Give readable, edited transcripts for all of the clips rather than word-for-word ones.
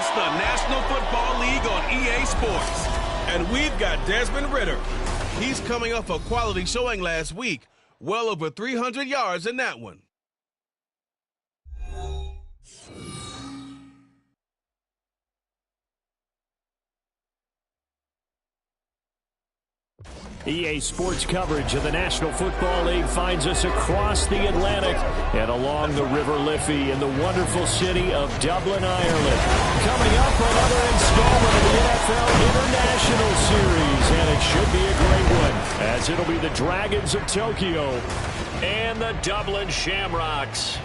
It's the National Football League on EA Sports. And we've got Desmond Ridder. He's coming off a quality showing last week. Well over 300 yards in that one. EA Sports coverage of the National Football League finds us across the Atlantic and along the River Liffey in the wonderful city of Dublin, Ireland. Coming up, another installment of the NFL International Series, and it should be a great one, as it'll be the Dragons of Tokyo and the Dublin Shamrocks.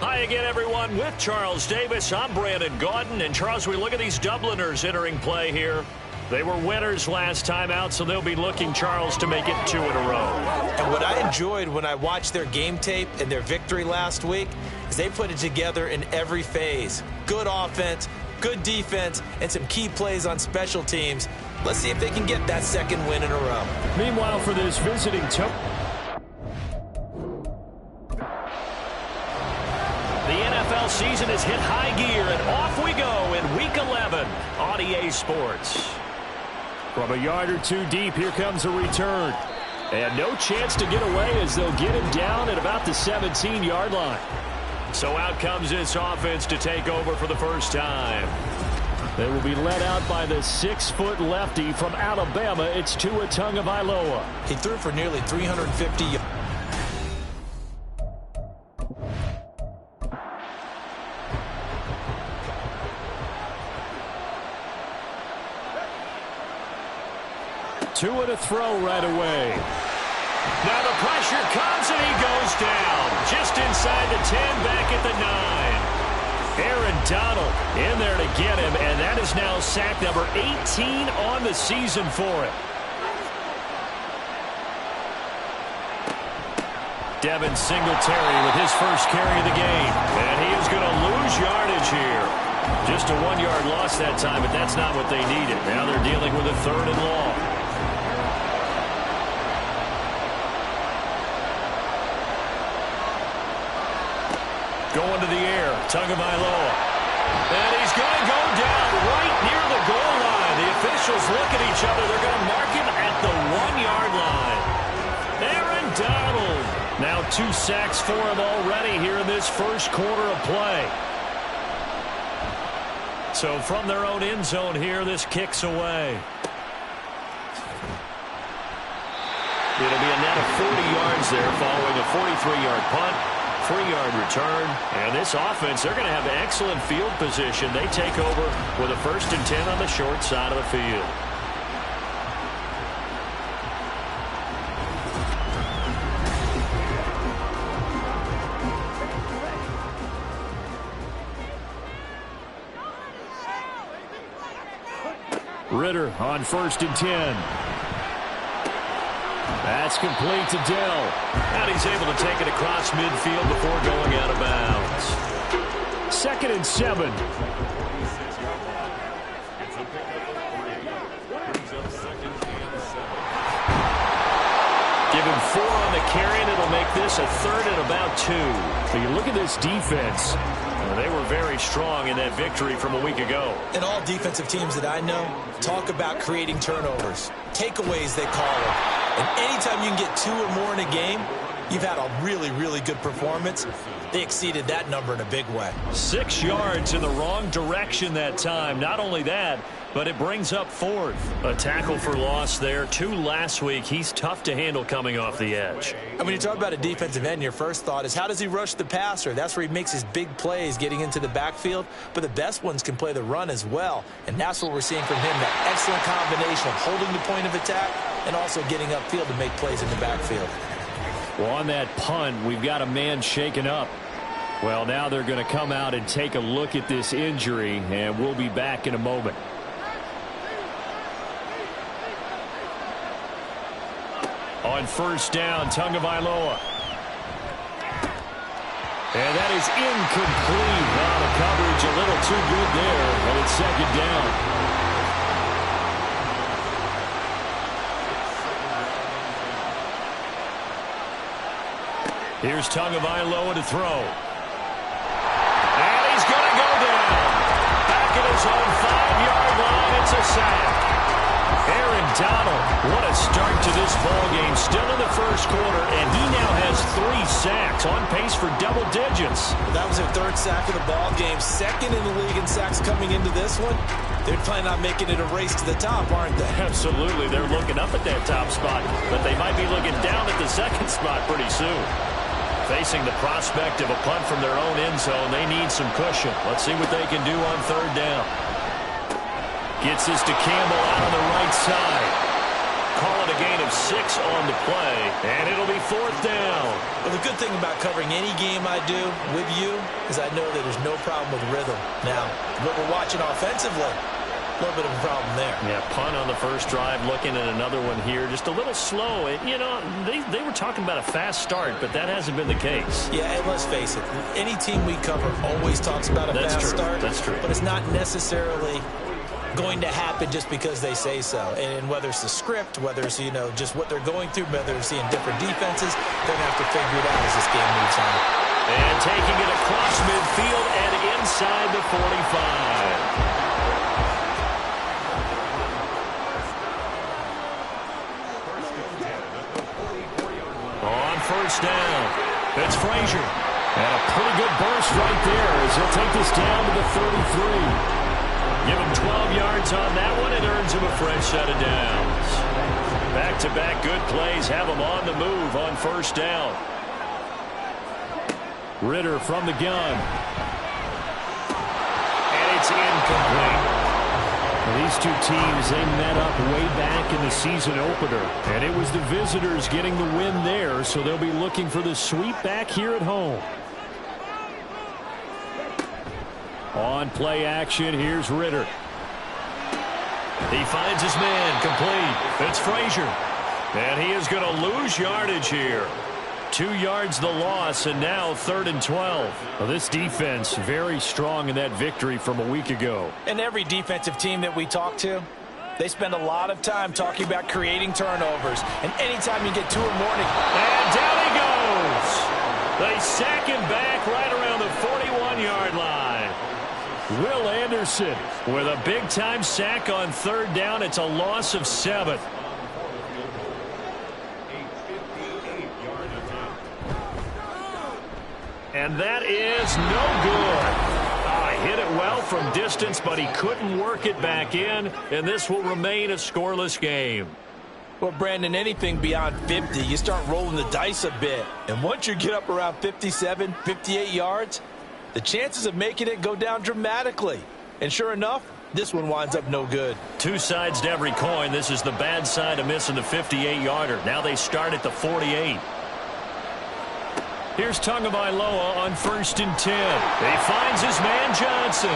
Hi again, everyone. With Charles Davis, I'm Brandon Gaudin. And, Charles, we look at these Dubliners entering play here. They were winners last time out, so they'll be looking, Charles, to make it 2 in a row. And what I enjoyed when I watched their game tape and their victory last week is they put it together in every phase. Good offense, good defense, and some key plays on special teams. Let's see if they can get that second win in a row. Meanwhile, for this visiting The NFL season has hit high gear, and off we go in Week 11 on EA Sports. From a yard or two deep, here comes a return. And no chance to get away as they'll get him down at about the 17-yard line. So out comes this offense to take over for the first time. They will be led out by the 6-foot lefty from Alabama. It's Tua Tagovailoa. He threw for nearly 350 yards. Tua to throw right away. Now the pressure comes and he goes down. Just inside the 10, back at the 9. Aaron Donald in there to get him, and that is now sack number 18 on the season for him. Devin Singletary with his first carry of the game. And he is going to lose yardage here. Just a 1-yard loss that time, but that's not what they needed. Now they're dealing with a 3rd and long. Going to the air, Tagovailoa. And he's going to go down right near the goal line. The officials look at each other. They're going to mark him at the 1-yard line. Aaron Donald. Now 2 sacks for him already here in this first quarter of play. So from their own end zone here, this kicks away. It'll be a net of 40 yards there following a 43-yard punt. 3-yard return, and this offense, they're going to have excellent field position. They take over with a 1st and 10 on the short side of the field. Ridder on 1st and 10. That's complete to Dell. And he's able to take it across midfield before going out of bounds. 2nd and 7. Give him 4 on the carry, and it'll make this a 3rd and about 2. So you look at this defense. They were very strong in that victory from a week ago. And all defensive teams that I know talk about creating turnovers. Takeaways, they call them. And anytime you can get 2 or more in a game, you've had a really, really good performance. They exceeded that number in a big way. 6 yards in the wrong direction that time. Not only that, but it brings up 4th. A tackle for loss there. 2 last week. He's tough to handle coming off the edge. And when you talk about a defensive end, your first thought is, how does he rush the passer? That's where he makes his big plays getting into the backfield. But the best ones can play the run as well. And that's what we're seeing from him, that excellent combination of holding the point of attack and also getting upfield to make plays in the backfield. Well, on that punt, we've got a man shaken up. Well, now they're going to come out and take a look at this injury, and we'll be back in a moment. On 1st down, Tagovailoa. And that is incomplete. Now the coverage a little too good there, and it's 2nd down. Here's Tagovailoa to throw. And he's going to go down. his own 5-yard line. It's a sack. Aaron Donald, what a start to this ball game. Still in the first quarter, and he now has 3 sacks, on pace for double digits. That was their 3rd sack of the ball game. 2nd in the league in sacks coming into this one. They're planning on making it a race to the top, aren't they? Absolutely. They're looking up at that top spot, but they might be looking down at the 2nd spot pretty soon. Facing the prospect of a punt from their own end zone, they need some cushion. Let's see what they can do on 3rd down. Gets this to Campbell out on the right side. Call it a gain of 6 on the play, and it'll be 4th down. Well, the good thing about covering any game I do with you is I know that there's no problem with rhythm. Now, what we're watching offensively, a little bit of a problem there. Yeah, punt on the first drive, looking at another one here. Just a little slow. You know, they were talking about a fast start, but that hasn't been the case. Yeah, and let's face it, any team we cover always talks about a fast start. That's true. But it's not necessarily going to happen just because they say so. And whether it's the script, whether it's, you know, just what they're going through, whether they're seeing different defenses, they're going to have to figure it out as this game moves on. And taking it across midfield and inside the 45. On 1st down, it's Frazier. And a pretty good burst right there as he'll take this down to the 33. Give him 12 yards on that one. It earns him a fresh set of downs. Back-to-back good plays have him on the move on 1st down. Ritter from the gun. And it's incomplete. Well, these two teams, they met up way back in the season opener. And it was the visitors getting the win there, so they'll be looking for the sweep back here at home. On play action, here's Ritter. He finds his man, complete. It's Frazier. And he is going to lose yardage here. 2 yards the loss, and now 3rd and 12. Well, this defense very strong in that victory from a week ago. And every defensive team that we talk to, they spend a lot of time talking about creating turnovers. And anytime you get 2 or more... And down he goes. They sack him back right around the 41-yard line. Will Anderson with a big-time sack on 3rd down. It's a loss of 7. And that is no good. Hit it well from distance, but he couldn't work it back in, and this will remain a scoreless game. Well, Brandon, anything beyond 50, you start rolling the dice a bit. And once you get up around 57, 58 yards, the chances of making it go down dramatically. And sure enough, this one winds up no good. 2 sides to every coin. This is the bad side of missing the 58-yarder. Now they start at the 48. Here's Tagovailoa on 1st and 10. He finds his man Johnson.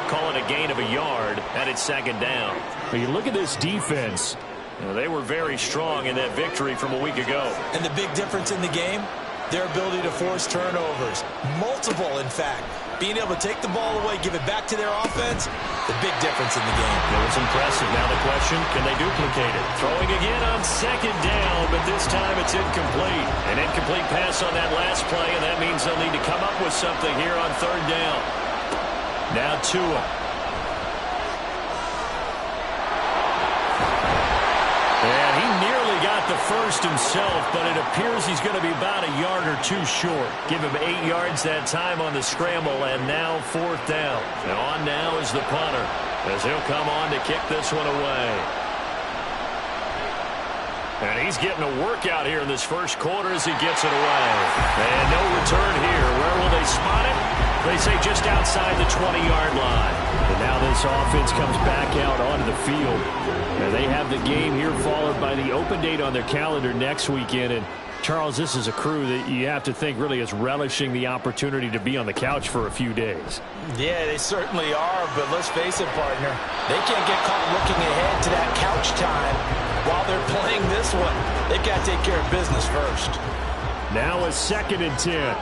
Call it a gain of a yard, and it's 2nd down. But you look at this defense. You know, they were very strong in that victory from a week ago. And the big difference in the game, their ability to force turnovers. Multiple, in fact. Being able to take the ball away, give it back to their offense, the big difference in the game. It was impressive. Now the question, can they duplicate it? Throwing again on 2nd down, but this time it's incomplete. An incomplete pass on that last play, and that means they'll need to come up with something here on 3rd down. Now Tua. And he nearly got the first himself, but it appears he's going to be about a yard or 2 short. Give him 8 yards that time on the scramble, and now 4th down. And on now is the punter, as he'll come on to kick this one away. And he's getting a workout here in this first quarter as he gets it away. And no return here. Where will they spot it? They say just outside the 20-yard line. And now this offense comes back out onto the field. And they have the game here followed by the open date on their calendar next weekend. And Charles, this is a crew that you have to think really is relishing the opportunity to be on the couch for a few days. Yeah, they certainly are, but let's face it, partner. They can't get caught looking ahead to that couch time while they're playing this one. They've got to take care of business first. Now a 2nd and 10.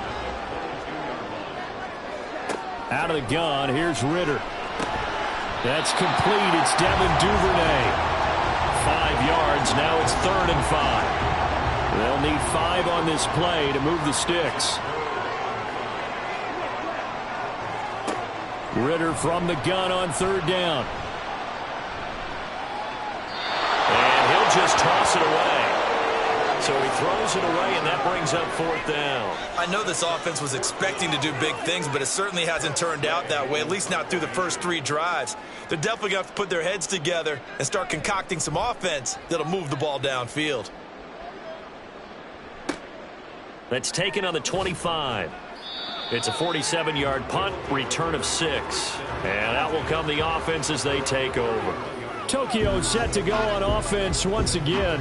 Out of the gun, here's Ritter. That's complete. It's Devin Duvernay. 5 yards. Now it's 3rd and 5. They'll need 5 on this play to move the sticks. Ritter from the gun on third down. And he'll just toss it away. So he throws it away, and that brings up fourth down. I know this offense was expecting to do big things, but it certainly hasn't turned out that way, at least not through the first 3 drives. They're definitely going to have to put their heads together and start concocting some offense that'll move the ball downfield. That's taken on the 25. It's a 47-yard punt, return of 6. And out will come the offense as they take over. Tokyo set to go on offense once again.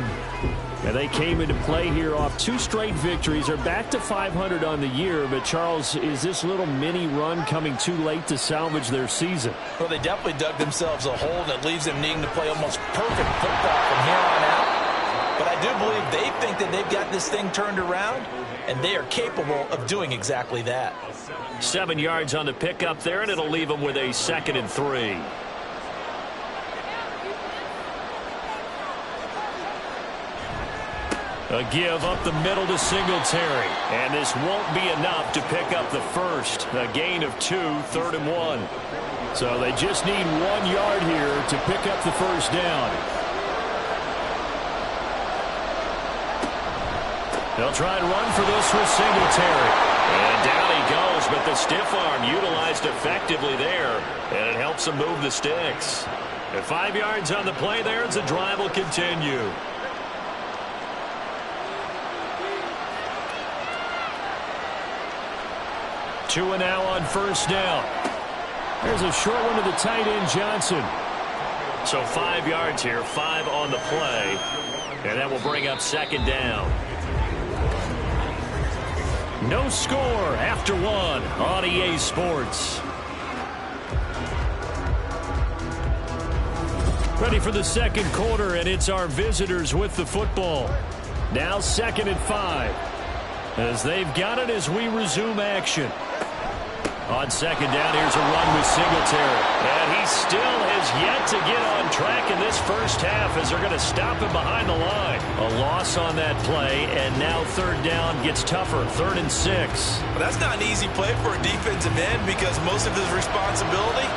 And they came into play here off 2 straight victories. They're back to 500 on the year. But, Charles, is this little mini run coming too late to salvage their season? Well, they definitely dug themselves a hole that leaves them needing to play almost perfect football from here on out. But I do believe they think that they've got this thing turned around, and they are capable of doing exactly that. 7 yards on the pickup there, and it'll leave them with a 2nd and 3. A give up the middle to Singletary. And this won't be enough to pick up the first. A gain of 2, 3rd and 1. So they just need 1 yard here to pick up the first down. They'll try and run for this with Singletary. And down he goes, but the stiff arm utilized effectively there. And it helps them move the sticks. At 5 yards on the play there as the drive will continue. 2 now on first down. There's a short one to the tight end, Johnson. So 5 yards here, 5 on the play. And that will bring up 2nd down. No score after 1 on EA Sports. Ready for the second quarter, and it's our visitors with the football. Now 2nd and 5. As they've got it as we resume action. On 2nd down, here's a run with Singletary. And he still has yet to get on track in this first half as they're going to stop him behind the line. A loss on that play, and now 3rd down gets tougher, 3rd and 6. Well, that's not an easy play for a defensive end because most of his responsibility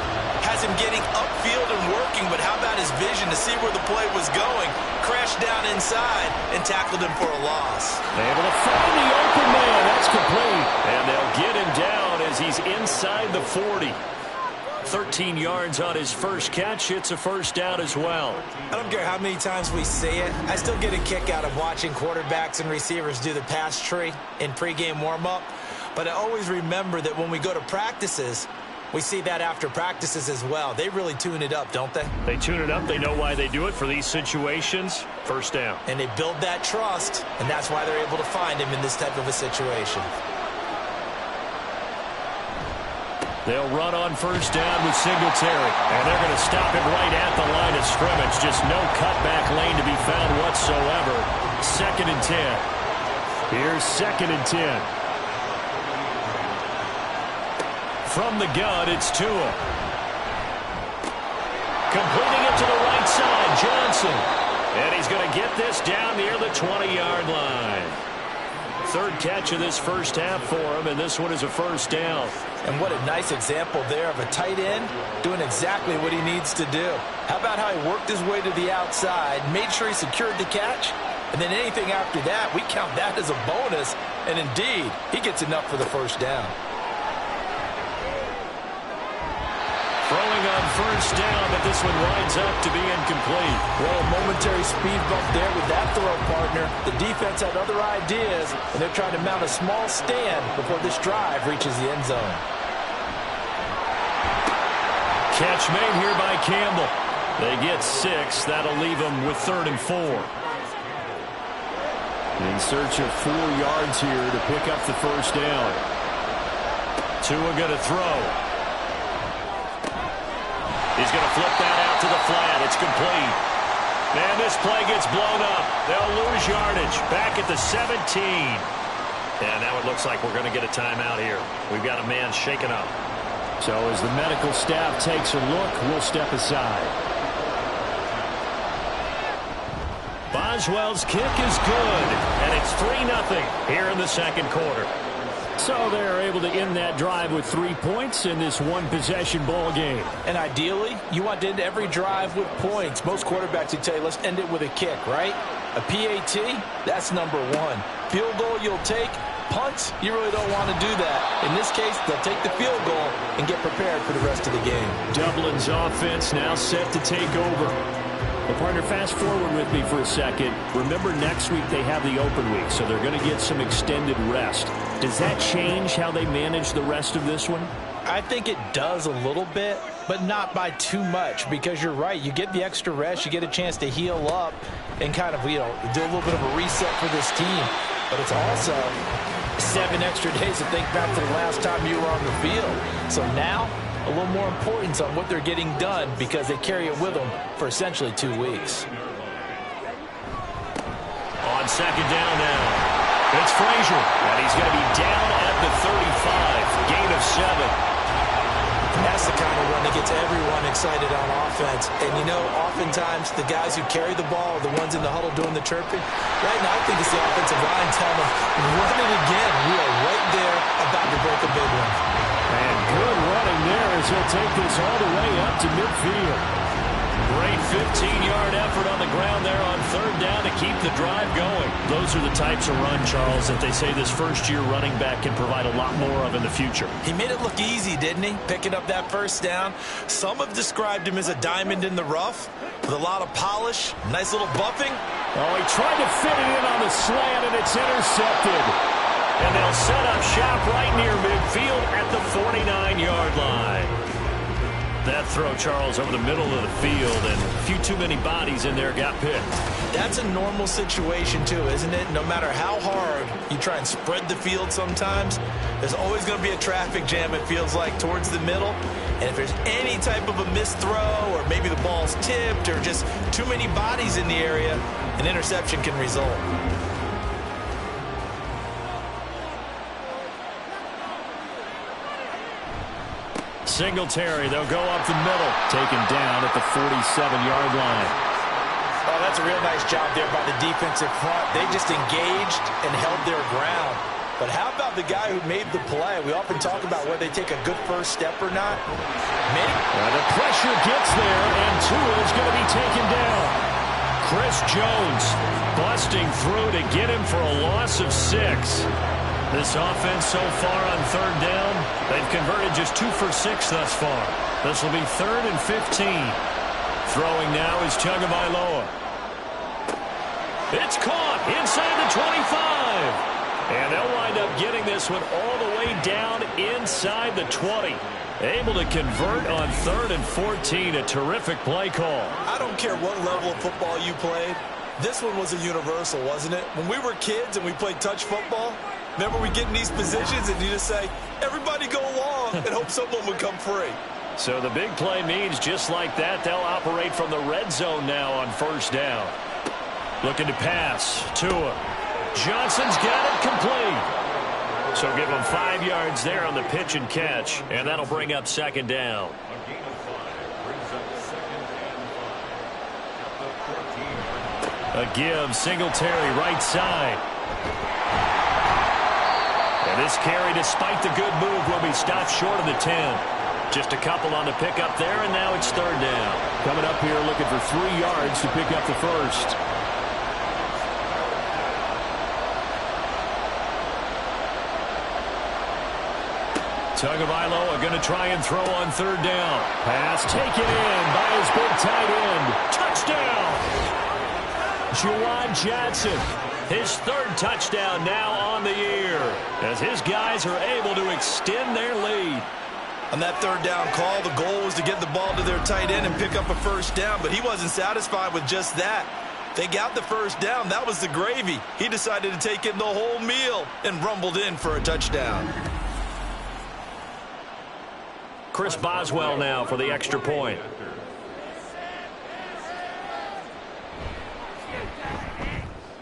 has him getting upfield and working, but how about his vision to see where the play was going? Crashed down inside and tackled him for a loss. Able to find the open man. That's complete. And they'll get him down as he's inside the 40. 13 yards on his first catch. It's a first down as well. I don't care how many times we say it. I still get a kick out of watching quarterbacks and receivers do the pass tree in pregame warm-up. But I always remember that when we go to practices, we see that after practices as well. They really tune it up, don't they? They tune it up. They know why they do it for these situations. First down. And they build that trust, and that's why they're able to find him in this type of a situation. They'll run on first down with Singletary. And they're going to stop him right at the line of scrimmage. Just no cutback lane to be found whatsoever. 2nd and 10. Here's 2nd and 10. From the gun, it's Tua. Completing it to the right side, Johnson. And he's going to get this down near the 20-yard line. 3rd catch of this first half for him, and this one is a first down. And what a nice example there of a tight end doing exactly what he needs to do. How about how he worked his way to the outside, made sure he secured the catch, and then anything after that, we count that as a bonus. And indeed, he gets enough for the first down. Throwing on first down, but this one winds up to be incomplete. Well, a momentary speed bump there with that throw, partner. The defense had other ideas, and they're trying to mount a small stand before this drive reaches the end zone. Catch made here by Campbell. They get 6. That'll leave them with 3rd and 4. In search of 4 yards here to pick up the first down. Tua going to throw. He's going to flip that out to the flat. It's complete. And this play gets blown up. They'll lose yardage. Back at the 17. And now it looks like we're going to get a timeout here. We've got a man shaken up. So as the medical staff takes a look, we'll step aside. Boswell's kick is good. And it's 3-0 here in the second quarter. So they're able to end that drive with 3 points in this one-possession ball game. And ideally, you want to end every drive with points. Most quarterbacks would tell you, let's end it with a kick, right? A PAT, that's number one. Field goal you'll take. Punts, you really don't want to do that. In this case, they'll take the field goal and get prepared for the rest of the game. Dublin's offense now set to take over. Well, partner, fast forward with me for a second. Remember, next week they have the open week, so they're going to get some extended rest. Does that change how they manage the rest of this one? I think it does a little bit, but not by too much, because you're right. You get the extra rest, you get a chance to heal up and kind of, do a little bit of a reset for this team. But it's also 7 extra days to think back to the last time you were on the field. So now, a little more importance on what they're getting done because they carry it with them for essentially 2 weeks. On second down now, it's Frazier, and he's going to be down at the 35, gain of 7. That's the kind of run that gets everyone excited on offense. And, oftentimes the guys who carry the ball are the ones in the huddle doing the chirping. Right now, I think it's the offensive line telling them, run it again. We are right there about to break a big one. And good running there as he'll take this all the way up to midfield. Great 15-yard effort on the ground there on third down to keep the drive going. Those are the types of run, Charles, that they say this first-year running back can provide a lot more of in the future. He made it look easy, didn't he? Picking up that first down. Some have described him as a diamond in the rough with a lot of polish, nice little buffing. Oh, he tried to fit it in on the slant, and it's intercepted. And they'll set up shop right near midfield at the 49-yard line. That throw, Charles, over the middle of the field, and a few too many bodies in there got picked. That's a normal situation, too, isn't it? No matter how hard you try and spread the field sometimes, there's always going to be a traffic jam, it feels like, towards the middle. And if there's any type of a missed throw or maybe the ball's tipped or just too many bodies in the area, an interception can result. Singletary, they'll go up the middle, taken down at the 47-yard line. Oh, that's a real nice job there by the defensive front. They just engaged and held their ground. But how about the guy who made the play? We often talk about whether they take a good first step or not. The pressure gets there, and Tua is going to be taken down. Chris Jones busting through to get him for a loss of 6. This offense so far on third down, they've converted just 2 for 6 thus far. This will be 3rd and 15. Throwing now is Tagovailoa. It's caught inside the 25. And they'll wind up getting this one all the way down inside the 20. Able to convert on 3rd and 14. A terrific play call. I don't care what level of football you played. This one was a universal, wasn't it? When we were kids and we played touch football, remember we get in these positions and you just say, everybody go along and hope someone would come free. So the big play means just like that, they'll operate from the red zone now on first down. Looking to pass. Tua. Johnson's got it complete. So give him 5 yards there on the pitch and catch, and that'll bring up second down. A give, Singletary right side. And this carry, despite the good move, will be stopped short of the 10. Just a couple on the pickup there, and now it's third down. Coming up here looking for 3 yards to pick up the first. Tagovailoa going to try and throw on third down. Pass taken in by his big tight end. Touchdown! Juwan Johnson, his 3rd touchdown now on the year, as his guys are able to extend their lead. On that third down call, the goal was to get the ball to their tight end and pick up a first down, but he wasn't satisfied with just that. They got the first down. That was the gravy. He decided to take in the whole meal and rumbled in for a touchdown. Chris Boswell now for the extra point.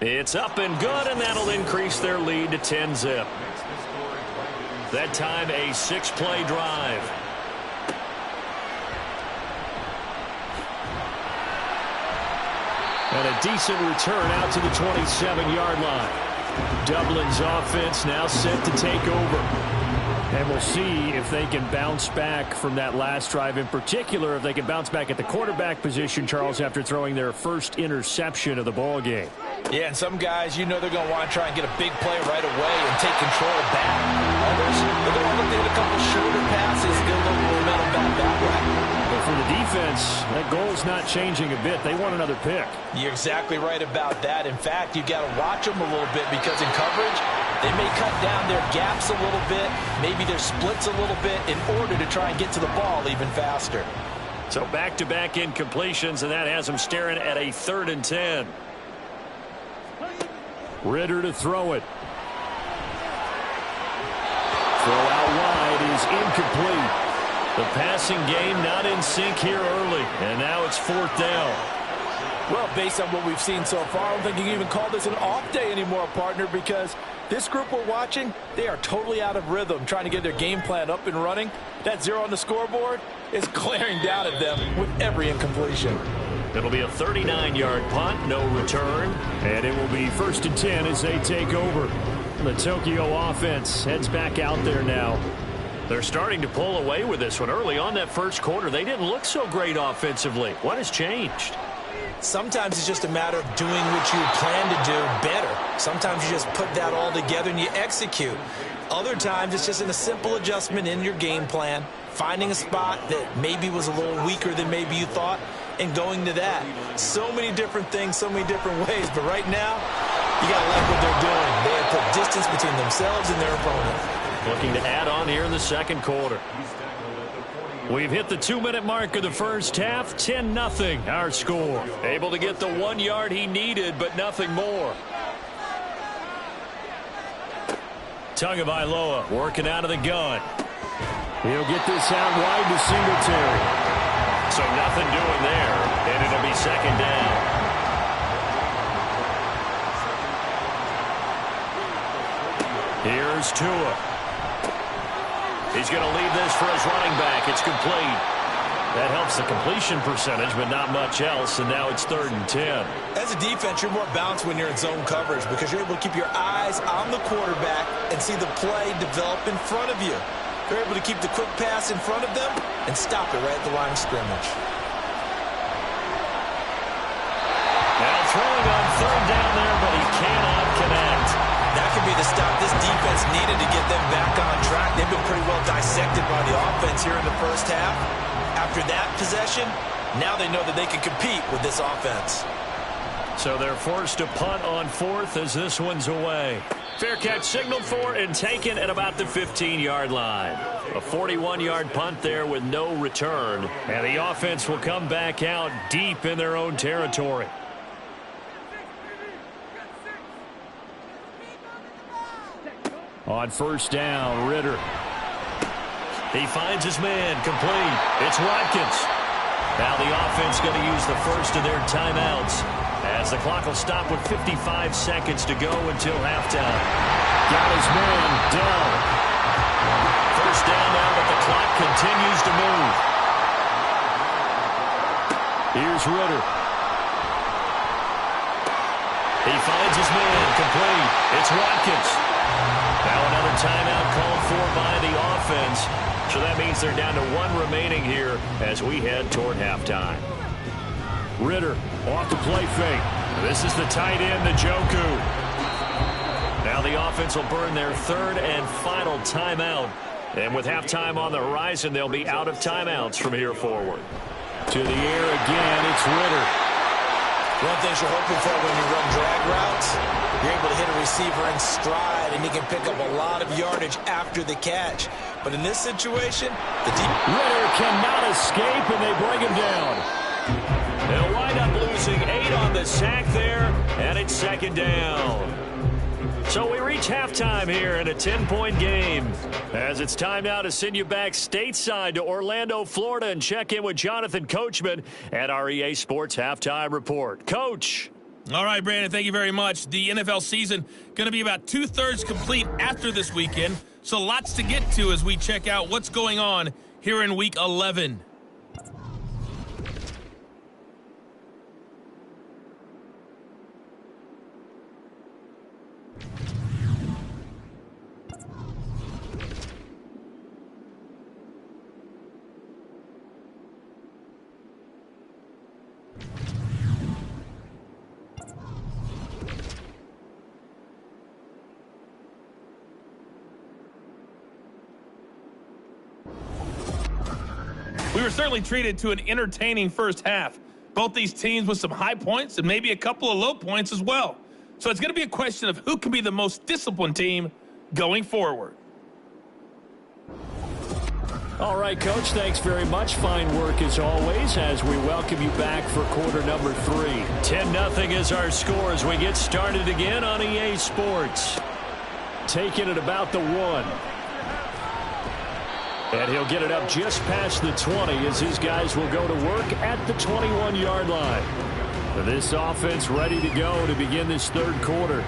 It's up and good, and that'll increase their lead to 10-zip. That time a 6-play drive. And a decent return out to the 27-yard line. Dublin's offense now set to take over. And we'll see if they can bounce back from that last drive, in particular if they can bounce back at the quarterback position, Charles, after throwing their first interception of the ball game. Yeah, and some guys, you know they're going to want to try and get a big play right away and take control back. Others, they're going to look at a couple shorter passes, get a little momentum back that way. But for the defense, that goal's not changing a bit. They want another pick. You're exactly right about that. In fact, you've got to watch them a little bit because in coverage, they may cut down their gaps a little bit, maybe their splits a little bit in order to try and get to the ball even faster. So back-to-back incompletions, and that has them staring at a 3rd and 10. Ritter to throw it. Throw out wide is incomplete. The passing game not in sync here early, and now it's 4th down. Well, based on what we've seen so far, I don't think you can even call this an off day anymore, partner, because this group we're watching, they are totally out of rhythm, trying to get their game plan up and running. That 0 on the scoreboard is glaring down at them with every incompletion. It'll be a 39-yard punt, no return, and it will be 1st and 10 as they take over. The Tokyo offense heads back out there now. They're starting to pull away with this one. Early on that first quarter, they didn't look so great offensively. What has changed? Sometimes it's just a matter of doing what you plan to do better. Sometimes you just put that all together and you execute. Other times it's just a simple adjustment in your game plan, finding a spot that maybe was a little weaker than maybe you thought, and going to that. So many different things, so many different ways, but right now, you got to like what they're doing. They have put distance between themselves and their opponent. Looking to add on here in the second quarter. We've hit the 2-minute mark of the first half. 10-0 our score. Able to get the 1 yard he needed, but nothing more. Tagovailoa working out of the gun. He'll get this out wide to Singletary. So nothing doing there, and it'll be 2nd down. Here's Tua. He's going to leave this for his running back. It's complete. That helps the completion percentage, but not much else, and now it's 3rd and 10. As a defense, you're more balanced when you're in zone coverage because you're able to keep your eyes on the quarterback and see the play develop in front of you. You're able to keep the quick pass in front of them and stop it right at the line of scrimmage. Now throwing on 3rd down there, but he cannot connect. That could be the stop this defense needed to get them back on track. They've been pretty well dissected by the offense here in the first half. After that possession, now they know that they can compete with this offense. So they're forced to punt on 4th as this one's away. Fair catch signaled for and taken at about the 15-yard line. A 41-yard punt there with no return. And the offense will come back out deep in their own territory. On 1st down, Ritter. He finds his man, complete. It's Watkins. Now the offense going to use the first of their timeouts as the clock will stop with 55 seconds to go until halftime. Got his man down. 1st down now, but the clock continues to move. Here's Ritter. He finds his man, complete. It's Watkins. Now another timeout called for by the offense. So that means they're down to 1 remaining here as we head toward halftime. Ritter off the play fake. This is the tight end, Njoku. Now the offense will burn their 3rd and final timeout. And with halftime on the horizon, they'll be out of timeouts from here forward. To the air again, it's Ritter. One thing you're hoping for when you run drag routes, you're able to hit a receiver in stride, and he can pick up a lot of yardage after the catch. But in this situation, Ritter cannot escape, and they bring him down. They'll wind up losing 8 on the sack there, and it's 2nd down. So we reach halftime here in a 10-point game. As it's time now to send you back stateside to Orlando, Florida, and check in with Jonathan Coachman at our EA Sports Halftime Report. Coach. All right, Brandon, thank you very much. The NFL season going to be about 2/3 complete after this weekend, so lots to get to as we check out what's going on here in Week 11. We were certainly treated to an entertaining first half. Both these teams with some high points and maybe a couple of low points as well. So it's going to be a question of who can be the most disciplined team going forward. All right, Coach, thanks very much. Fine work as always as we welcome you back for quarter number 3. 10-0 is our score as we get started again on EA Sports. Taking it about the 1. And he'll get it up just past the 20 as his guys will go to work at the 21-yard line. This offense ready to go to begin this third quarter.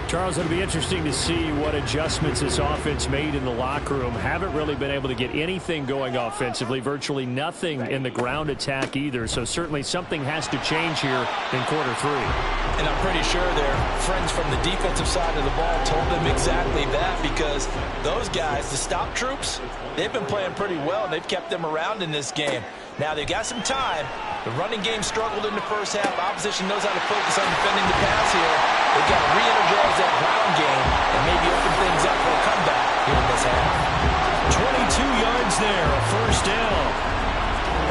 Charles, it'll be interesting to see what adjustments this offense made in the locker room. Haven't really been able to get anything going offensively, virtually nothing in the ground attack either. So certainly something has to change here in quarter 3. And I'm pretty sure their friends from the defensive side of the ball told them exactly that, because those guys, the stop troops, they've been playing pretty well, and they've kept them around in this game. Now they've got some time. The running game struggled in the first half. Opposition knows how to focus on defending the pass here. They've got to re-energize that ground game and maybe open things up for a comeback here in this half. 22 yards there, a first down.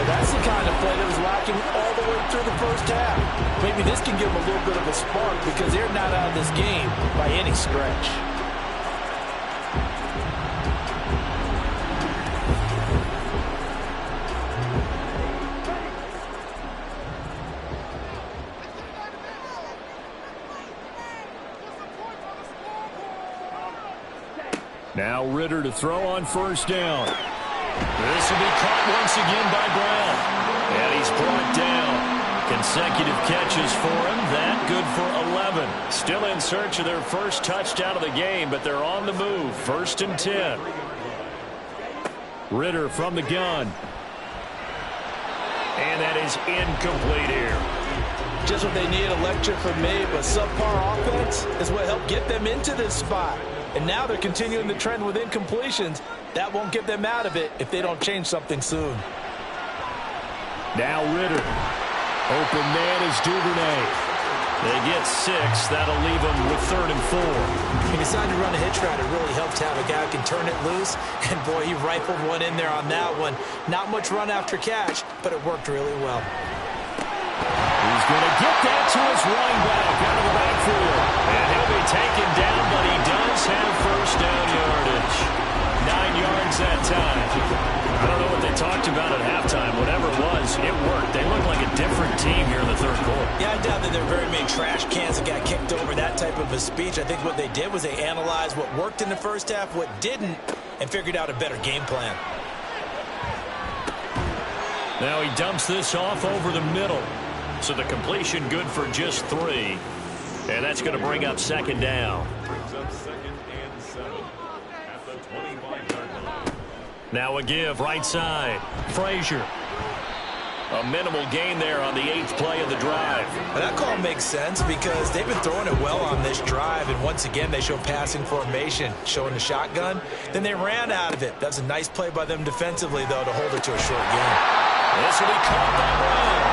And that's the kind of play that was lacking all the way through the first half. Maybe this can give them a little bit of a spark because they're not out of this game by any stretch. Now Ritter to throw on first down. This will be caught once again by Brown. And he's brought down. Consecutive catches for him. That good for 11. Still in search of their first touchdown of the game, but they're on the move. 1st and 10. Ritter from the gun. And that is incomplete here. Just what they need, a lecture from me, but subpar offense is what helped get them into this spot. And now they're continuing the trend with incompletions. That won't get them out of it if they don't change something soon. Now Ritter. Open man is Duvernay. They get 6. That'll leave them with 3rd and 4. He decided to run a hitch route. It really helps to have a guy who can turn it loose. And, boy, he rifled one in there on that one. Not much run after catch, but it worked really well. He's going to get that to his running back out of the backfield. And he'll be taken down, but he does have first down yardage. 9 yards that time. I don't know what they talked about at halftime. Whatever it was, it worked. They look like a different team here in the third quarter. Yeah, I doubt that there are very many trash cans that got kicked over, that type of a speech. I think what they did was they analyzed what worked in the first half, what didn't, and figured out a better game plan. Now he dumps this off over the middle. So the completion good for just 3. And that's going to bring up 2nd down. Brings up 2nd and 7 at the 25-yard line. Now a give right side. Frazier. A minimal gain there on the 8th play of the drive. And that call makes sense because they've been throwing it well on this drive. And once again, they show passing formation, showing the shotgun. Then they ran out of it. That's a nice play by them defensively, though, to hold it to a short gain. This will be caught by Brown.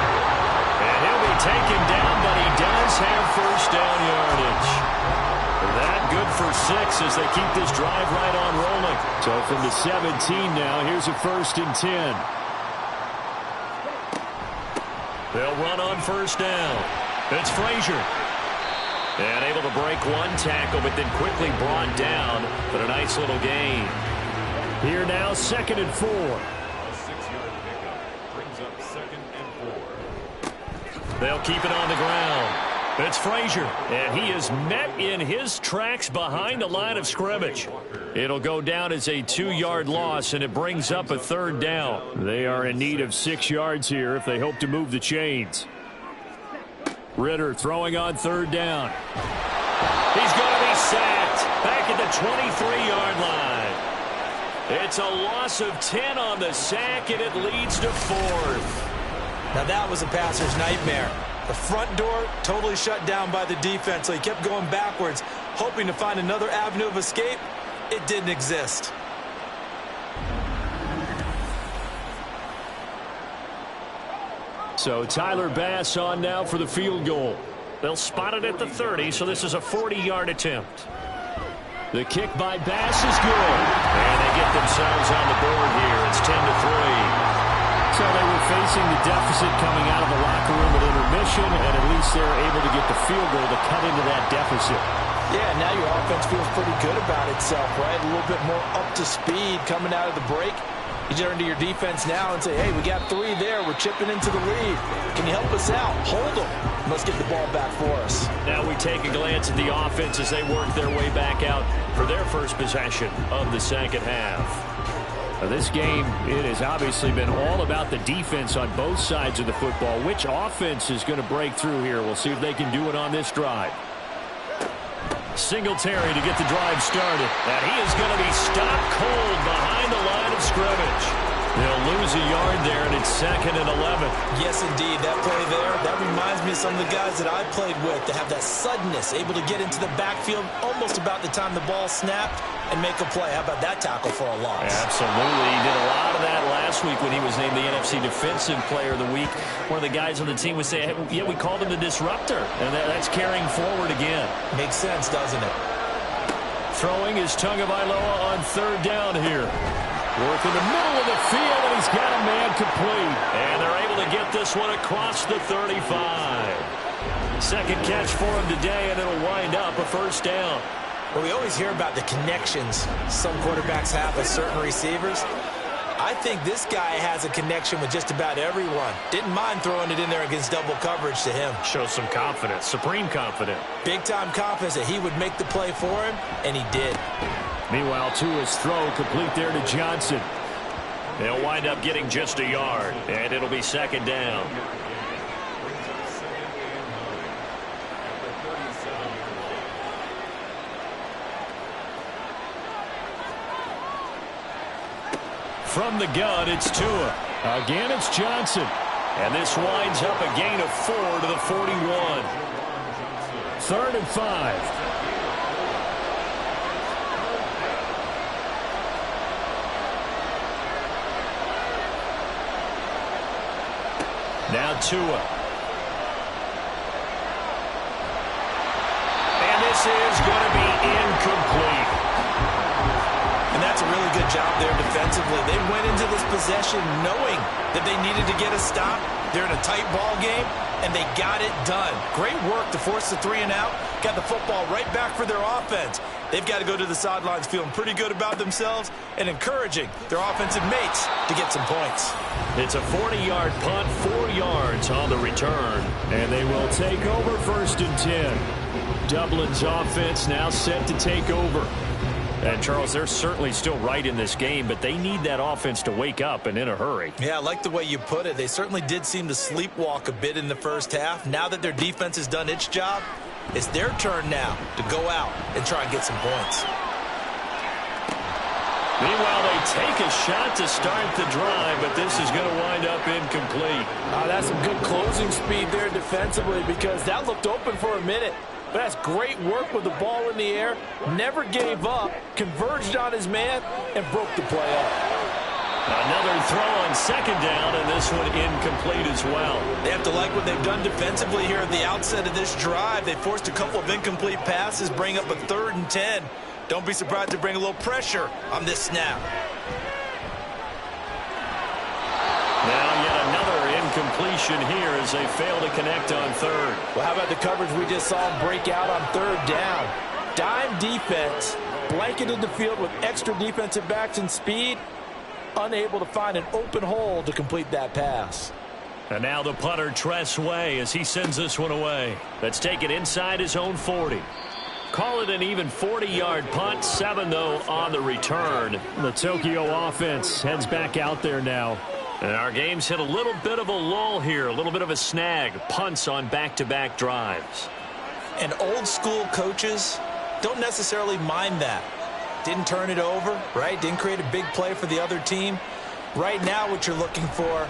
And he'll be taken down, but he does have first down yardage. That good for 6 as they keep this drive right on rolling. So from the 17 now, here's a 1st and 10. They'll run on first down. It's Frazier. And able to break one tackle, but then quickly brought down. But a nice little gain. Here now, 2nd and 4. A 6-yard pickup brings up 2nd and 4. They'll keep it on the ground. It's Frazier, and he is met in his tracks behind the line of scrimmage. It'll go down as a 2-yard loss, and it brings up a 3rd down. They are in need of 6 yards here if they hope to move the chains. Ritter throwing on 3rd down. He's going to be sacked back at the 23-yard line. It's a loss of 10 on the sack, and it leads to 4th. Now that was a passer's nightmare. The front door totally shut down by the defense, so he kept going backwards, hoping to find another avenue of escape. It didn't exist. So Tyler Bass on now for the field goal. They'll spot it at the 30, so this is a 40-yard attempt. The kick by Bass is good. And they get themselves on the board here. It's 10-3. So they were facing the deficit coming out of the locker room at intermission, and at least they were able to get the field goal to cut into that deficit. Yeah, now your offense feels pretty good about itself, right? A little bit more up to speed coming out of the break. You turn to your defense now and say, hey, we got 3 there. We're chipping into the lead. Can you help us out? Hold them. Let's get the ball back for us. Now we take a glance at the offense as they work their way back out for their first possession of the second half. Now this game, it has obviously been all about the defense on both sides of the football. Which offense is going to break through here? We'll see if they can do it on this drive. Singletary to get the drive started. And he is going to be stopped cold behind the line of scrimmage. They'll lose a yard there, and it's 2nd and 11. Yes, indeed. That play there, that reminds me of some of the guys that I played with to have that suddenness, able to get into the backfield almost about the time the ball snapped and make a play. How about that tackle for a loss? Absolutely. He did a lot of that last week when he was named the NFC Defensive Player of the Week. One of the guys on the team would say, hey, yeah, we called him the disruptor. And that's carrying forward again. Makes sense, doesn't it? Throwing is Tagovailoa on 3rd down here. Work in the middle of the field, and he's got a man complete. And they're able to get this one across the 35. Second catch for him today, and it'll wind up a 1st down. Well, we always hear about the connections some quarterbacks have with certain receivers. I think this guy has a connection with just about everyone. Didn't mind throwing it in there against double coverage to him. Shows some confidence, supreme confidence. Big-time confidence that he would make the play for him, and he did. Meanwhile, Tua's throw complete there to Johnson. They'll wind up getting just a yard, and it'll be 2nd down. From the gun, it's Tua. Again, it's Johnson. And this winds up a gain of 4 to the 41. 3rd and 5. Now Tua. And this is going to be incomplete. And that's a really good job there defensively. They went into this possession knowing that they needed to get a stop. They're in a tight ball game, and they got it done. Great work to force the 3 and out. Got the football right back for their offense. They've got to go to the sidelines feeling pretty good about themselves and encouraging their offensive mates to get some points. It's a 40-yard punt, 4 yards on the return. And they will take over 1st and 10. Dublin's offense now set to take over. And, Charles, they're certainly still right in this game, but they need that offense to wake up and in a hurry. Yeah, I like the way you put it. They certainly did seem to sleepwalk a bit in the first half. Now that their defense has done its job, it's their turn now to go out and try and get some points. Meanwhile, they take a shot to start the drive, but this is going to wind up incomplete. That's some good closing speed there defensively because that looked open for a minute. But that's great work with the ball in the air. Never gave up, converged on his man, and broke the play up. Another throw on 2nd down, and this one incomplete as well. They have to like what they've done defensively here at the outset of this drive. They forced a couple of incomplete passes, bring up a 3rd and 10. Don't be surprised to bring a little pressure on this snap. Now yet another incompletion here as they fail to connect on 3rd. Well, how about the coverage we just saw him break out on 3rd down? Dime defense, blanketed the field with extra defensive backs and speed, unable to find an open hole to complete that pass. And now the punter, Tress Way, as he sends this one away. Let's take it inside his own 40. Call it an even 40-yard punt. 7, though, on the return. The Tokyo offense heads back out there now. And our game's hit a little bit of a lull here, a little bit of a snag. Punts on back-to-back drives. And old-school coaches don't necessarily mind that. Didn't turn it over, right? Didn't create a big play for the other team. Right now what you're looking for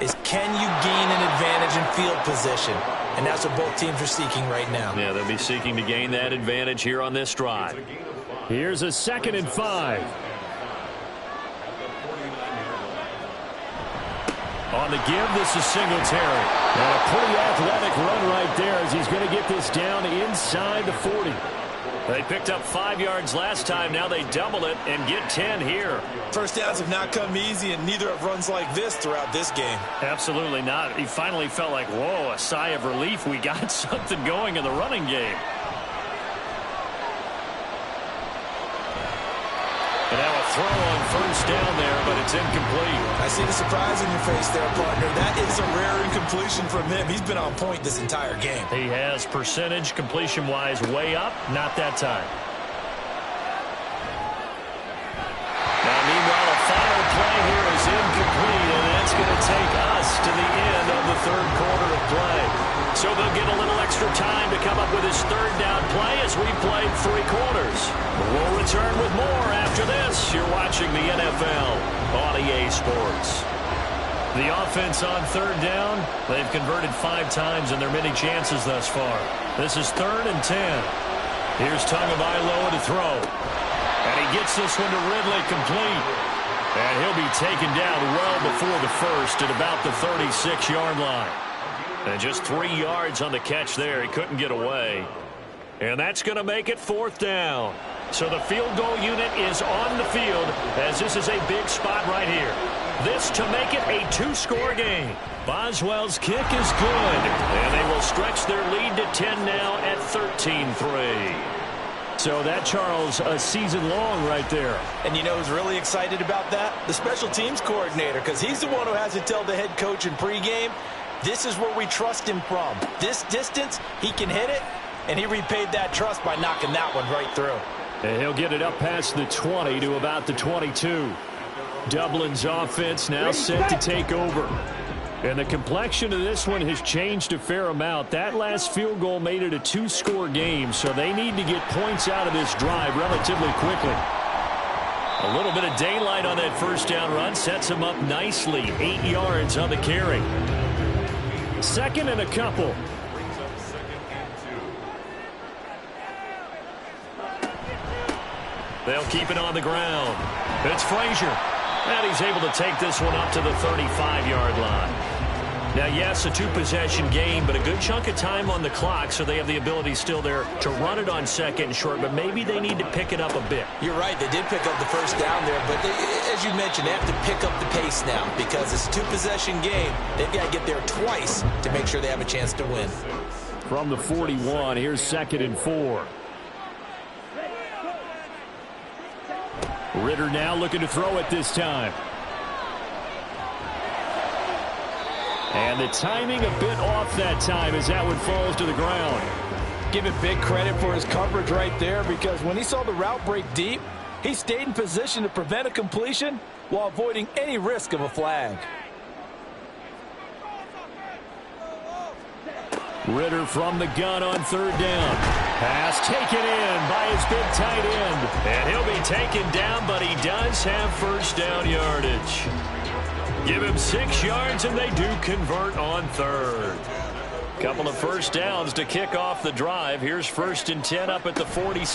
is can you gain an advantage in field position? And that's what both teams are seeking right now. Yeah, they'll be seeking to gain that advantage here on this drive. Here's a 2nd and 5. On the give, this is Singletary. And a pretty athletic run right there as he's going to get this down inside the 40. They picked up 5 yards last time. Now they double it and get 10 here. First downs have not come easy, and neither have runs like this throughout this game. Absolutely not. He finally felt like, whoa, a sigh of relief. We got something going in the running game. And now a throw on first down there, but it's incomplete. I see the surprise in your face there, partner. That is a rare incompletion from him. He's been on point this entire game. He has percentage completion-wise way up. Not that time. Now, meanwhile, a final play here is incomplete, and that's going to take us to the end of the third quarter of play. So they'll get a little extra time to come up with his third down play as we played 3 quarters. We'll return with more after this. You're watching the NFL on EA Sports. The offense on third down, they've converted 5 times in their many chances thus far. This is 3rd and 10. Here's Tagovailoa to throw. And he gets this one to Ridley complete. And he'll be taken down well before the first at about the 36-yard line. And just 3 yards on the catch there. He couldn't get away. And that's going to make it 4th down. So the field goal unit is on the field as this is a big spot right here. This to make it a 2-score game. Boswell's kick is good. And they will stretch their lead to 10 now at 13-3. So that, Charles, a season long right there. And you know who's really excited about that? The special teams coordinator, because he's the one who has to tell the head coach in pregame, this is where we trust him from. This distance, he can hit it, and he repaid that trust by knocking that one right through. And he'll get it up past the 20 to about the 22. Dublin's offense now set to take over. And the complexion of this one has changed a fair amount. That last field goal made it a 2-score game, so they need to get points out of this drive relatively quickly. A little bit of daylight on that first down run sets him up nicely. 8 yards on the carry. 2nd and a couple. They'll keep it on the ground. It's Frazier. And he's able to take this one up to the 35-yard line. Now, yes, a 2-possession game, but a good chunk of time on the clock, so they have the ability still there to run it on 2nd and short, but maybe they need to pick it up a bit. You're right. They did pick up the first down there, but as you mentioned, they have to pick up the pace now because it's a 2-possession game. They've got to get there twice to make sure they have a chance to win. From the 41, here's 2nd and 4. Ritter now looking to throw it this time. And the timing a bit off that time as that one falls to the ground. Give it big credit for his coverage right there because when he saw the route break deep, he stayed in position to prevent a completion while avoiding any risk of a flag. Ritter from the gun on 3rd down. Pass taken in by his big tight end. And he'll be taken down, but he does have first down yardage. Give him 6 yards, and they do convert on 3rd. Couple of first downs to kick off the drive. Here's 1st and 10 up at the 46.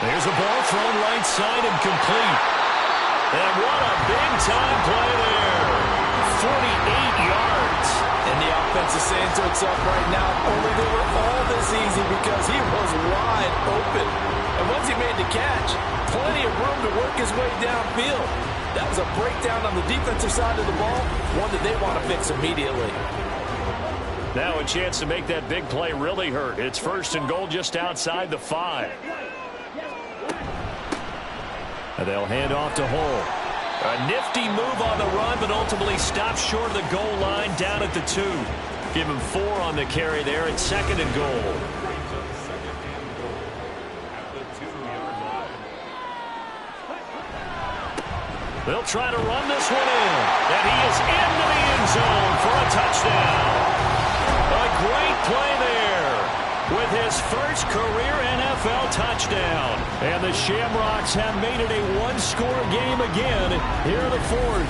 There's a ball thrown right side and complete. And what a big-time play there. 48 yards. And the offense is saying to itself right now, only they were all this easy because he was wide open. And once he made the catch, plenty of room to work his way downfield. That was a breakdown on the defensive side of the ball, one that they want to fix immediately. Now a chance to make that big play really hurt. It's 1st and goal just outside the 5. And they'll hand off to Hull. A nifty move on the run, but ultimately stops short of the goal line down at the 2. Give him 4 on the carry there at 2nd and goal. They'll try to run this one in. And he is into the end zone for a touchdown. A great play there with his first career NFL touchdown. And the Shamrocks have made it a 1-score game again here in the 4th.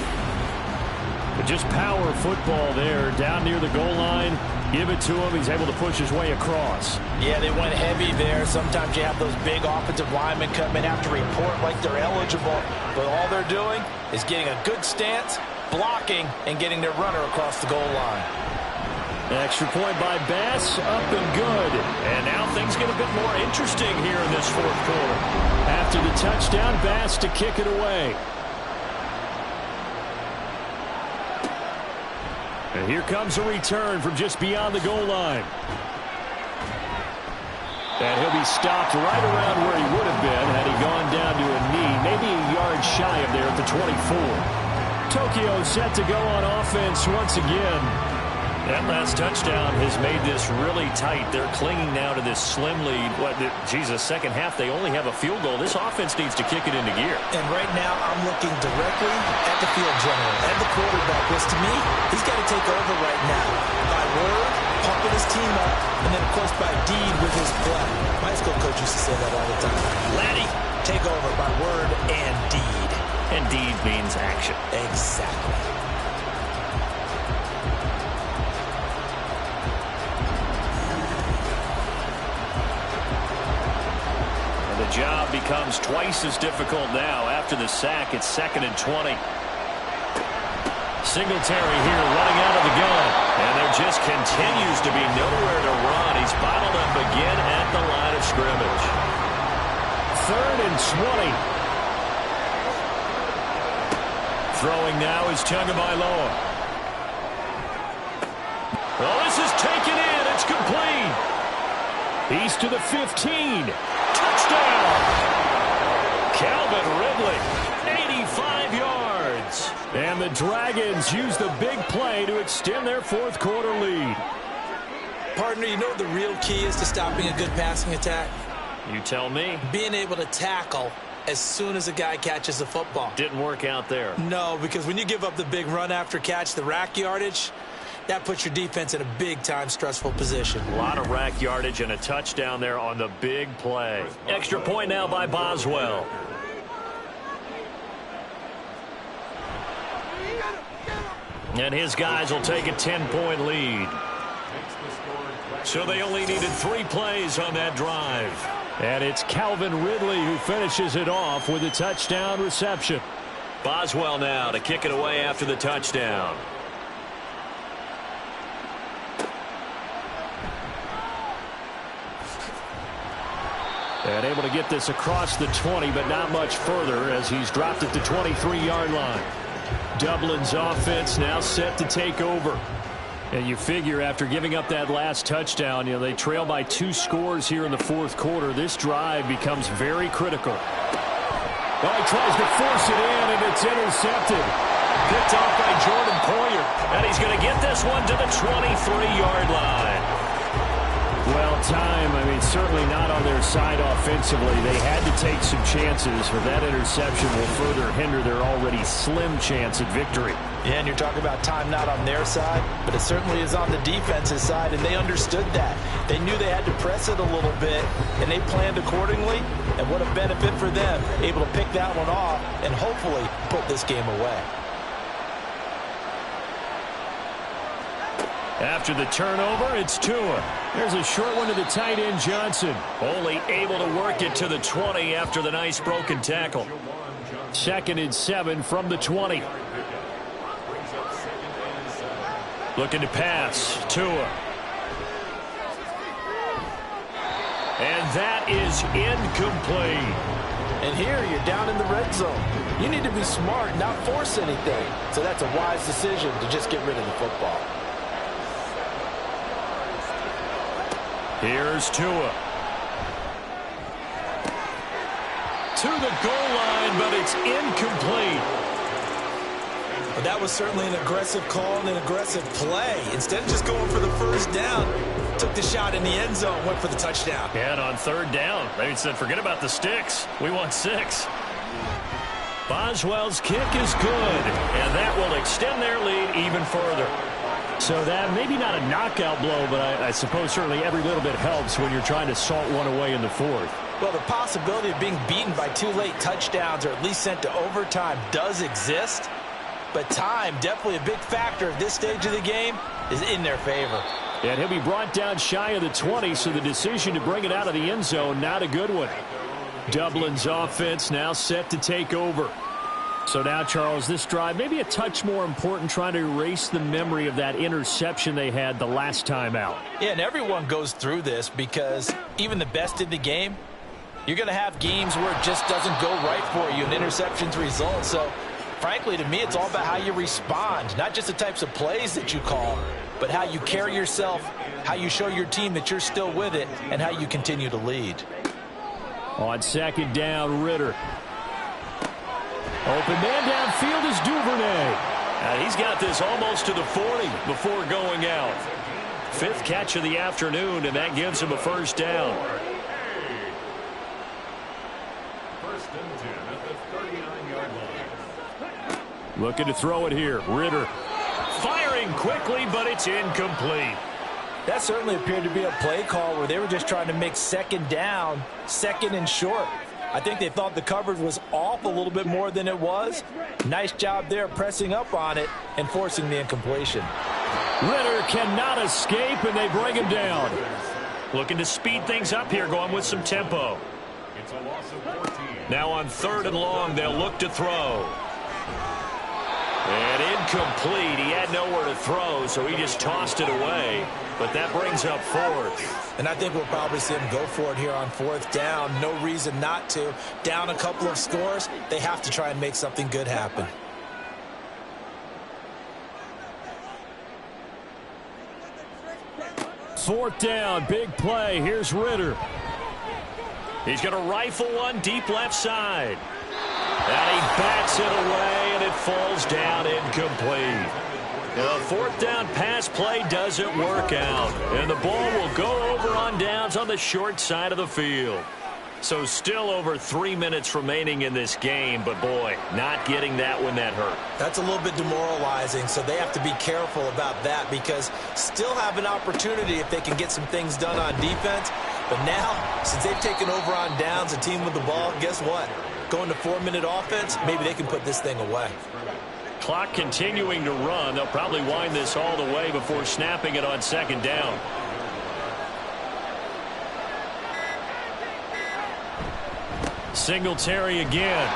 But just power football there down near the goal line. Give it to him. He's able to push his way across. Yeah, they went heavy there. Sometimes you have those big offensive linemen come in, have to report like they're eligible. But all they're doing is getting a good stance, blocking, and getting their runner across the goal line. Extra point by Bass, up and good. And now things get a bit more interesting here in this fourth quarter. After the touchdown, Bass to kick it away. And here comes a return from just beyond the goal line. And he'll be stopped right around where he would have been had he gone down to a knee, maybe a yard shy of there at the 24. Tokyo set to go on offense once again. That last touchdown has made this really tight. They're clinging now to this slim lead. Second half, they only have a field goal. This offense needs to kick it into gear. And right now, I'm looking directly at the field general and the quarterback, because to me, he's got to take over right now. By word, pumping his team up, and then, of course, by deed with his play. My school coach used to say that all the time. Laddie, take over by word and deed. And deed means action. Exactly. The job becomes twice as difficult now. After the sack, it's 2nd and 20. Singletary here running out of the gun. And there just continues to be nowhere to run. He's bottled up again at the line of scrimmage. 3rd and 20. Throwing now is Tagovailoa. Well, this is taken in. It's complete. He's to the 15. Touchdown! Calvin Ridley, 85 yards. And the Dragons use the big play to extend their fourth quarter lead. Partner, you know what the real key is to stopping a good passing attack? You tell me. Being able to tackle as soon as a guy catches the football. Didn't work out there. No, because when you give up the big run after catch, the rack yardage, that puts your defense in a big-time stressful position. A lot of rack yardage and a touchdown there on the big play. Extra point now by Boswell. And his guys will take a 10-point lead. So they only needed 3 plays on that drive. And it's Calvin Ridley who finishes it off with a touchdown reception. Boswell now to kick it away after the touchdown. And able to get this across the 20, but not much further as he's dropped at the 23-yard line. Dublin's offense now set to take over. And you figure after giving up that last touchdown, they trail by 2 scores here in the fourth quarter. This drive becomes very critical. Oh, he tries to force it in, and it's intercepted. Picked off by Jordan Poyer. And he's going to get this one to the 23-yard line. Well, certainly not on their side offensively. They had to take some chances, but that interception will further hinder their already slim chance at victory. Yeah, and you're talking about time not on their side, but it certainly is on the defense's side, and they understood that. They knew they had to press it a little bit, and they planned accordingly, and what a benefit for them, able to pick that one off and hopefully put this game away. After the turnover, it's Tua. There's a short one to the tight end, Johnson. Only able to work it to the 20 after the nice broken tackle. 2nd and 7 from the 20. Looking to pass. Tua. And that is incomplete. And here you're down in the red zone. You need to be smart, not force anything. So that's a wise decision to just get rid of the football. Here's Tua. To the goal line, but it's incomplete. But that was certainly an aggressive call and an aggressive play. Instead of just going for the first down, took the shot in the end zone, went for the touchdown. And on 3rd down, they said, forget about the sticks. We want 6. Boswell's kick is good, and that will extend their lead even further. So that maybe not a knockout blow, but I suppose certainly every little bit helps when you're trying to salt one away in the 4th. Well, the possibility of being beaten by 2 late touchdowns or at least sent to overtime does exist, but time, definitely a big factor at this stage of the game, is in their favor. And he'll be brought down shy of the 20, so the decision to bring it out of the end zone, not a good one. Dublin's offense now set to take over. So now, Charles, this drive maybe a touch more important, trying to erase the memory of that interception they had the last time out. Yeah, and everyone goes through this because even the best in the game, you're going to have games where it just doesn't go right for you and interceptions result. So, frankly, to me, it's all about how you respond, not just the types of plays that you call, but how you carry yourself, how you show your team that you're still with it, and how you continue to lead. On second down, Ritter. Open man downfield is Duvernay. He's got this almost to the 40 before going out. 5th catch of the afternoon, and that gives him a first down. First and 10 at the 39-yard line. Looking to throw it here. Ritter. Firing quickly, but it's incomplete. That certainly appeared to be a play call where they were just trying to make second down, second and short. I think they thought the coverage was off a little bit more than it was. Nice job there pressing up on it and forcing the incompletion. Ritter cannot escape, and they bring him down. Looking to speed things up here, going with some tempo. It's a loss of 14. Now on 3rd and long, they'll look to throw. And incomplete. He had nowhere to throw, so he just tossed it away. But that brings up 4th. And I think we'll probably see him go for it here on 4th down. No reason not to. Down a couple of scores, they have to try and make something good happen. Fourth down, big play. Here's Ritter. He's going to rifle one deep left side. And he bats it away, and it falls down incomplete. The 4th down pass play doesn't work out, and the ball will go over on downs on the short side of the field. So still over 3 minutes remaining in this game, but boy, not getting that when that hurt. That's a little bit demoralizing, so they have to be careful about that because still have an opportunity if they can get some things done on defense. But now, since they've taken over on downs, a team with the ball, guess what? Going to 4-minute offense, maybe they can put this thing away. Clock continuing to run. They'll probably wind this all the way before snapping it on 2nd down. Singletary again.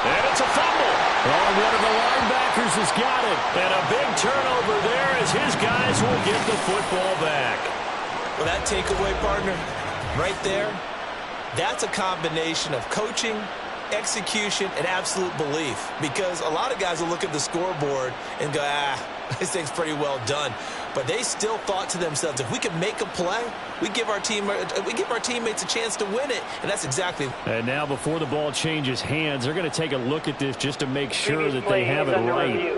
And it's a fumble. Oh, one of the linebackers has got it. And a big turnover there as his guys will get the football back. Well, that takeaway, partner, right there, that's a combination of coaching, execution, and absolute belief. Because a lot of guys will look at the scoreboard and go, this thing's pretty well done. But they still thought to themselves, if we can make a play, we give our teammates a chance to win it. And that's exactly. And now before the ball changes hands, they're going to take a look at this just to make sure that they have it right.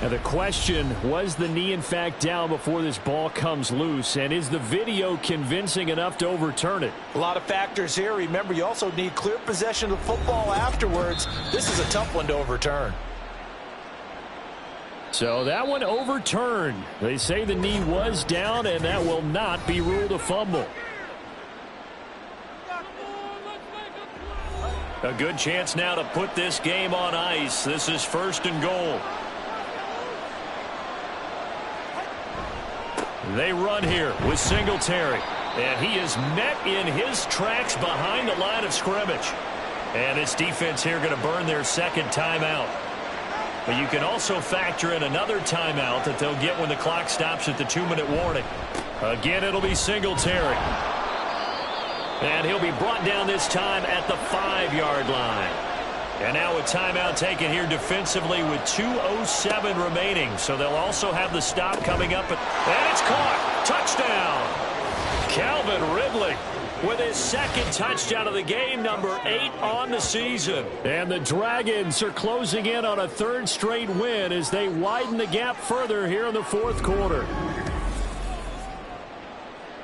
Now the question, was the knee in fact down before this ball comes loose? And is the video convincing enough to overturn it? A lot of factors here. Remember, you also need clear possession of the football afterwards. This is a tough one to overturn. So that one overturned. They say the knee was down, and that will not be ruled a fumble. A good chance now to put this game on ice. This is 1st and goal. They run here with Singletary. And he is met in his tracks behind the line of scrimmage. And this defense here going to burn their 2nd timeout. But you can also factor in another timeout that they'll get when the clock stops at the 2-minute warning. Again, it'll be Singletary. And he'll be brought down this time at the 5-yard line. And now a timeout taken here defensively with 2:07 remaining. So they'll also have the stop coming up. And it's caught. Touchdown. Calvin Ridley with his 2nd touchdown of the game, number 8 on the season. And the Dragons are closing in on a 3rd straight win as they widen the gap further here in the 4th quarter.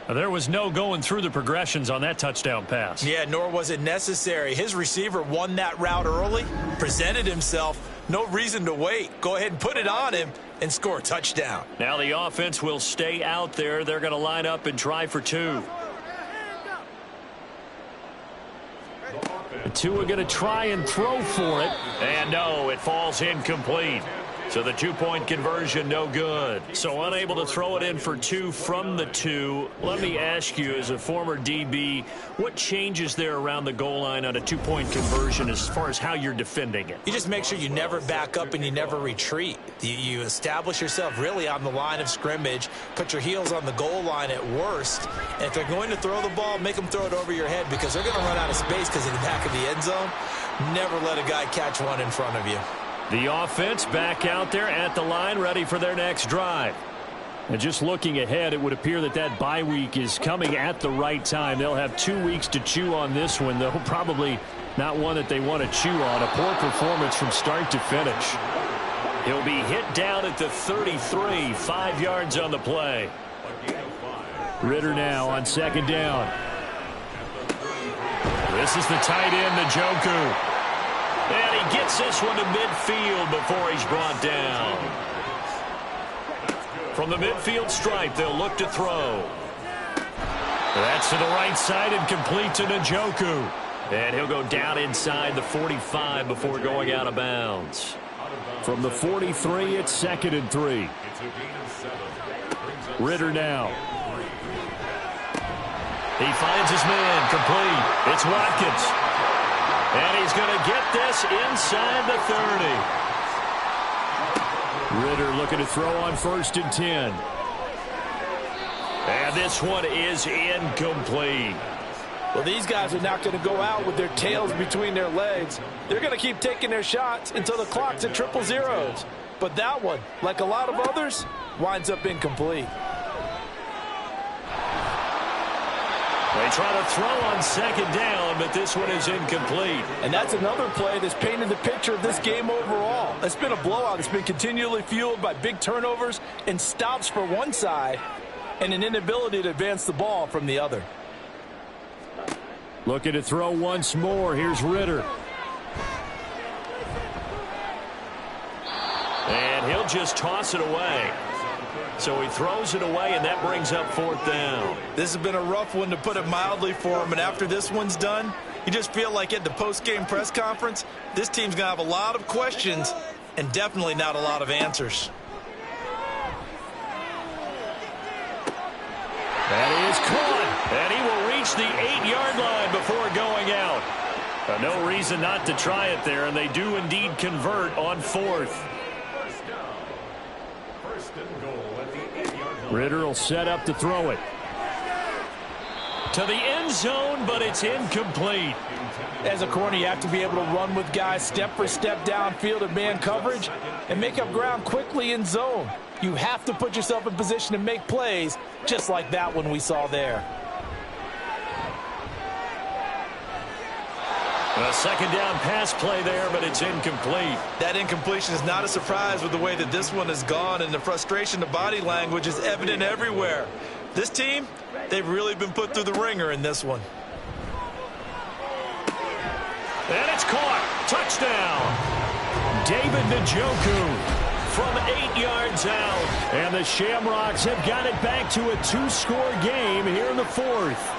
There was no going through the progressions on that touchdown pass. Yeah, nor was it necessary. His receiver won that route early, presented himself. No reason to wait. Go ahead and put it on him and score a touchdown. Now the offense will stay out there. They're going to line up and try for 2. The 2 are going to try and throw for it. And no, it falls incomplete. So the two-point conversion, no good. So unable to throw it in for 2 from the 2. Let me ask you, as a former DB, what changes there around the goal line on a two-point conversion as far as how you're defending it? You just make sure you never back up and you never retreat. You establish yourself really on the line of scrimmage, put your heels on the goal line at worst. And if they're going to throw the ball, make them throw it over your head because they're going to run out of space because of the back of the end zone. Never let a guy catch one in front of you. The offense back out there at the line, ready for their next drive. And just looking ahead, it would appear that that bye week is coming at the right time. They'll have 2 weeks to chew on this one, though probably not one that they want to chew on. A poor performance from start to finish. He'll be hit down at the 33, 5 yards on the play. Ritter now on second down. This is the tight end, Njoku. And he gets this one to midfield before he's brought down. From the midfield stripe, they'll look to throw. That's to the right side and complete to Njoku. And he'll go down inside the 45 before going out of bounds. From the 43, it's 2nd and 3. Ritter now. He finds his man, complete. It's Watkins. And he's going to get this inside the 30. Ritter looking to throw on 1st and 10. And this one is incomplete. Well, these guys are not going to go out with their tails between their legs. They're going to keep taking their shots until the clock's at 000. But that one, like a lot of others, winds up incomplete. They try to throw on 2nd down, but this one is incomplete. And that's another play that's painted the picture of this game overall. It's been a blowout. It's been continually fueled by big turnovers and stops for one side and an inability to advance the ball from the other. Looking to throw once more. Here's Ritter. And he'll just toss it away. So he throws it away, and that brings up 4th down. This has been a rough one, to put it mildly, for him. And after this one's done, you just feel like at the post-game press conference, this team's going to have a lot of questions and definitely not a lot of answers. That is caught, and he will reach the 8-yard line before going out. No reason not to try it there, and they do indeed convert on 4th. Ritter will set up to throw it. To the end zone, but it's incomplete. As a corner, you have to be able to run with guys step for step downfield in man coverage and make up ground quickly in zone. You have to put yourself in position to make plays, just like that one we saw there. A 2nd down pass play there, but it's incomplete. That incompletion is not a surprise with the way that this one has gone, and the frustration, the body language is evident everywhere. This team, they've really been put through the ringer in this one. And it's caught. Touchdown. David Njoku from 8 yards out. And the Shamrocks have got it back to a 2-score game here in the 4th.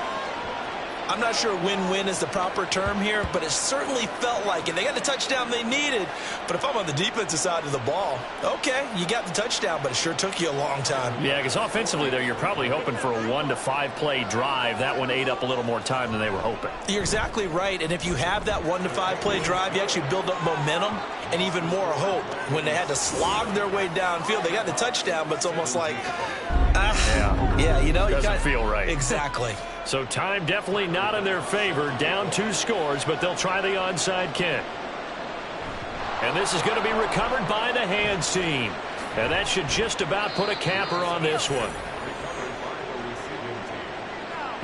I'm not sure win-win is the proper term here, but it certainly felt like it. They got the touchdown they needed, but if I'm on the defensive side of the ball, okay, you got the touchdown, but it sure took you a long time. Yeah, because offensively there, you're probably hoping for a 1 to 5 play drive. That one ate up a little more time than they were hoping. You're exactly right, and if you have that 1 to 5 play drive, you actually build up momentum and even more hope. When they had to slog their way downfield, they got the touchdown, but it's almost like, yeah, you know, doesn't feel right. Exactly. So time definitely not in their favor. Down 2 scores, but they'll try the onside kick. And this is going to be recovered by the hands team. And that should just about put a capper on this one.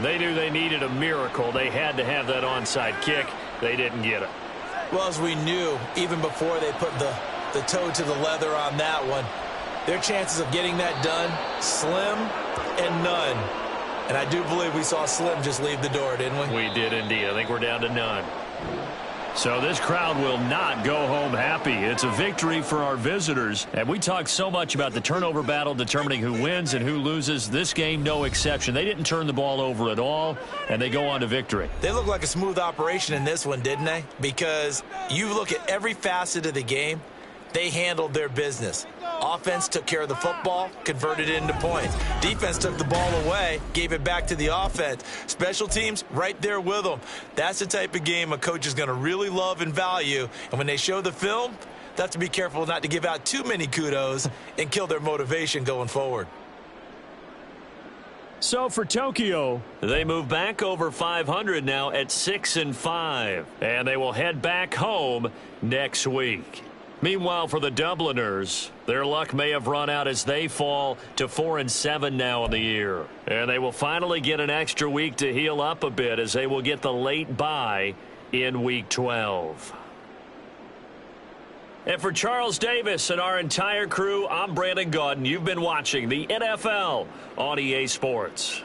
They knew they needed a miracle. They had to have that onside kick. They didn't get it. Well, as we knew, even before they put the toe to the leather on that one, their chances of getting that done, slim and none. And I do believe we saw Slim just leave the door, didn't we? We did indeed. I think we're down to none. So this crowd will not go home happy. It's a victory for our visitors. And we talked so much about the turnover battle determining who wins and who loses. This game, no exception. They didn't turn the ball over at all, and they go on to victory. They look like a smooth operation in this one, didn't they? Because you look at every facet of the game, They handled their business. Offense took care of the football, converted it into points. Defense took the ball away, gave it back to the offense. Special teams, right there with them. That's the type of game a coach is going to really love and value. And when they show the film, they have to be careful not to give out too many kudos and kill their motivation going forward. So for Tokyo, they move back over 500 now at 6-5, and they will head back home next week. Meanwhile, for the Dubliners, their luck may have run out as they fall to 4-7 now in the year. And they will finally get an extra week to heal up a bit as they will get the late bye in Week 12. And for Charles Davis and our entire crew, I'm Brandon Gaudin. You've been watching the NFL on EA Sports.